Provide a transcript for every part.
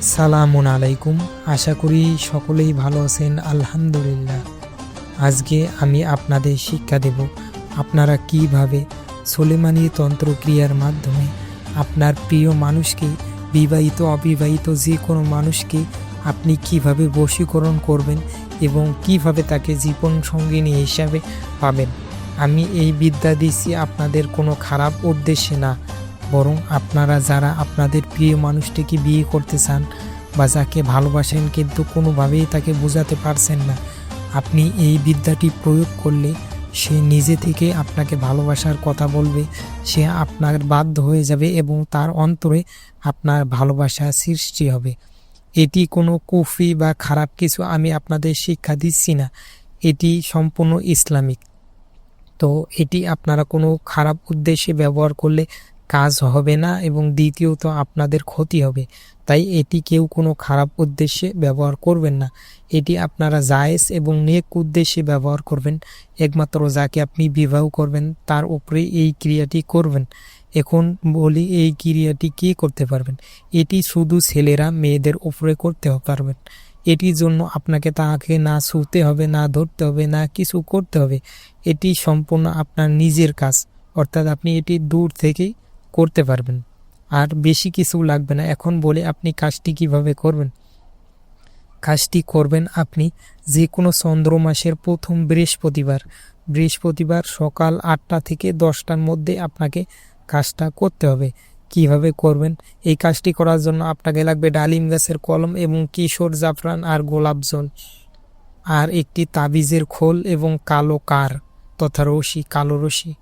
সালামুন আলাইকুম। আশা করি সকলেই ভালো আছেন। আলহামদুলিল্লাহ। আজকে আমি আপনাদের শিক্ষা দেব আপনারা কিভাবে সুলেমানি তন্ত্রক্রিয়ার মাধ্যমে আপনার প্রিয় মানুষকে, বিবাহিত অবিবাহিত যে কোনো মানুষকে আপনি কিভাবে বশীকরণ করবেন এবং কিভাবে তাকে জীবন সঙ্গিনী হিসাবে পাবেন। আমি এই বিদ্যা দিচ্ছি আপনাদের কোনো খারাপ উদ্দেশ্যে না, বরং আপনারা যারা আপনাদের প্রিয় মানুষটিকে বিয়ে করতে চান বা যাকে ভালোবাসেন কিন্তু কোনোভাবেই তাকে বোঝাতে পারছেন না, আপনি এই বিদ্যাটি প্রয়োগ করলে সে নিজে থেকে আপনাকে ভালোবাসার কথা বলবে, সে আপনার বাধ্য হয়ে যাবে এবং তার অন্তরে আপনার ভালোবাসা সৃষ্টি হবে। এটি কোনো কুফরি বা খারাপ কিছু আমি আপনাদের শিক্ষা দিচ্ছি না, এটি সম্পূর্ণ ইসলামিক। তো এটি আপনারা কোনো খারাপ উদ্দেশ্যে ব্যবহার করলে কাজ হবে না এবং দ্বিতীয়ত আপনাদের ক্ষতি হবে। তাই এটি কেউ কোনো খারাপ উদ্দেশ্যে ব্যবহার করবেন না। এটি আপনারা জায়েজ এবং নেক উদ্দেশ্যে ব্যবহার করবেন। একমাত্র যাকে আপনি বিবাহ করবেন তার উপরে এই ক্রিয়াটি করবেন। এখন বলি এই ক্রিয়াটি কে করতে পারবেন। এটি শুধু ছেলেরা মেয়েদের উপরে করতে পারবেন। এটির জন্য আপনাকে তাকে না ছুঁতে হবে, না ধরতে হবে, না কিছু করতে হবে। এটি সম্পূর্ণ আপনার নিজের কাজ, অর্থাৎ আপনি এটি দূর থেকেই করতে পারবেন, আর বেশি কিছু লাগবে না। এখন বলে আপনি কাজটি কিভাবে করবেন। কাজটি করবেন আপনি যে কোনো চন্দ্র মাসের প্রথম বৃহস্পতিবার সকাল 8টা থেকে 10টার মধ্যে আপনাকে কাজটা করতে হবে। কিভাবে করবেন, এই কাজটি করার জন্য আপনাকে লাগবে ডালিম গাছের কলম এবং কিশোর জাফরান আর গোলাপ জল, আর একটি তাবিজের খোল এবং কালো কার তথা রশি, কালো রশি।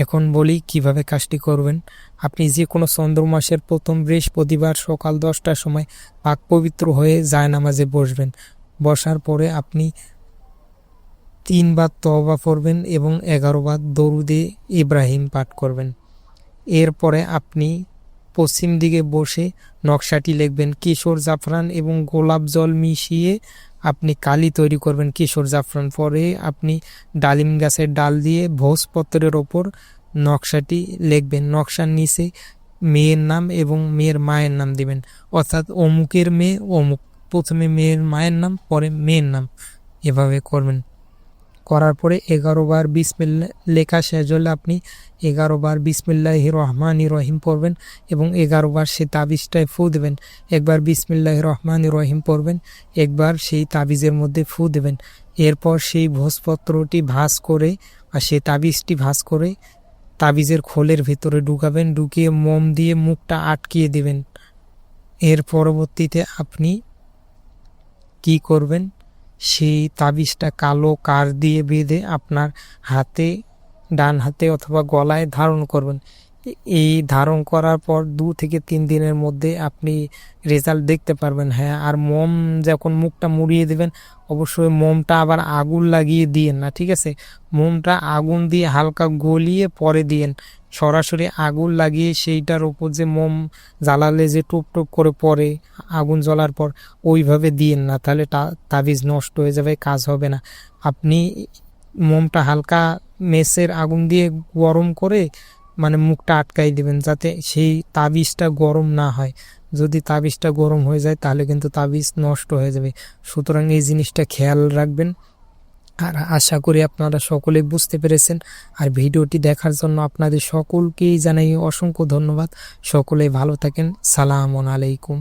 এখন বলি কিভাবে কাজটি করবেন। আপনি যে কোনো চন্দ্র মাসের প্রথম বৃহস্পতিবার সকাল 10টার সময় পাক পবিত্র হয়ে জায়নামাজে বসবেন। বসার পরে আপনি 3 বার তওবা পড়বেন এবং 11 বার দরুদে ইব্রাহিম পাঠ করবেন। এরপরে আপনি পশ্চিম দিকে বসে নকশাটি লিখবেন। কিশোর জাফরান এবং গোলাপ জল মিশিয়ে আপনি কালি তৈরি করবেন। কিশোর জাফরান পরে আপনি ডালিম গাছের ডাল দিয়ে ভোজপত্রের ওপর নকশাটি লিখবেন। নকশার নিচে মেয়ের নাম এবং মেয়ের মায়ের নাম দিবেন, অর্থাৎ অমুকের মেয়ে অমুক, প্রথমে মেয়ের মায়ের নাম পরে মেয়ের নাম, এভাবে করবেন। করার পরে 11 বার বিসমিল্লাহ লেখা শেষ হলে আপনি 11 বার বিসমিল্লাহির রহমানির রহিম পড়বেন এবং 11 বার সেই তাবিজটায় ফু দেবেন। একবার বিসমিল্লাহির রহমানির রহিম পড়বেন, একবার সেই তাবিজের মধ্যে ফু দেবেন। এরপর সেই ভোজপত্রটি ভাঁজ করে আর সেই তাবিজটি ভাঁজ করে তাবিজের খোলের ভিতরে ঢুকাবেন, ঢুকিয়ে মোম দিয়ে মুখটা আটকিয়ে দেবেন। এর পরবর্তীতে আপনি কি করবেন, সেই তাবিজটা কালো কার দিয়ে বেঁধে আপনার হাতে, ডান হাতে অথবা গলায় ধারণ করবেন। এই ধারণ করার পর 2 থেকে 3 দিনের মধ্যে আপনি রেজাল্ট দেখতে পারবেন। হ্যাঁ, আর মোম যখন মুখটা মুড়িয়ে দেবেন অবশ্যই মোমটা আবার আগুন লাগিয়ে দিয়েন না, ঠিক আছে। মোমটা আগুন দিয়ে হালকা গলিয়ে পরে দিয়েন। সরাসরি আগুন লাগিয়ে সেইটার উপর যে মোম জ্বালালে যে টুপ টুপ করে পড়ে আগুন জ্বলার পর, ওইভাবে দিয়েন না, তাহলে তাবিজ নষ্ট হয়ে যাবে, কাজ হবে না। আপনি মোমটা হালকা মেসের আগুন দিয়ে গরম করে মানে মুখটা আটকাই দিবেন, যাতে সেই তাবিজটা গরম না হয়। যদি তাবিজটা গরম হয়ে যায় তাহলে কিন্তু তাবিজ নষ্ট হয়ে যাবে। সুতরাং এই জিনিসটা খেয়াল রাখবেন। আর আশা করি আপনারা সকলে বুঝতে পেরেছেন। আর ভিডিওটি দেখার জন্য আপনাদের সকলকেই জানাই অসংখ্য ধন্যবাদ। সকলে ভালো থাকেন। সালামুন আলাইকুম।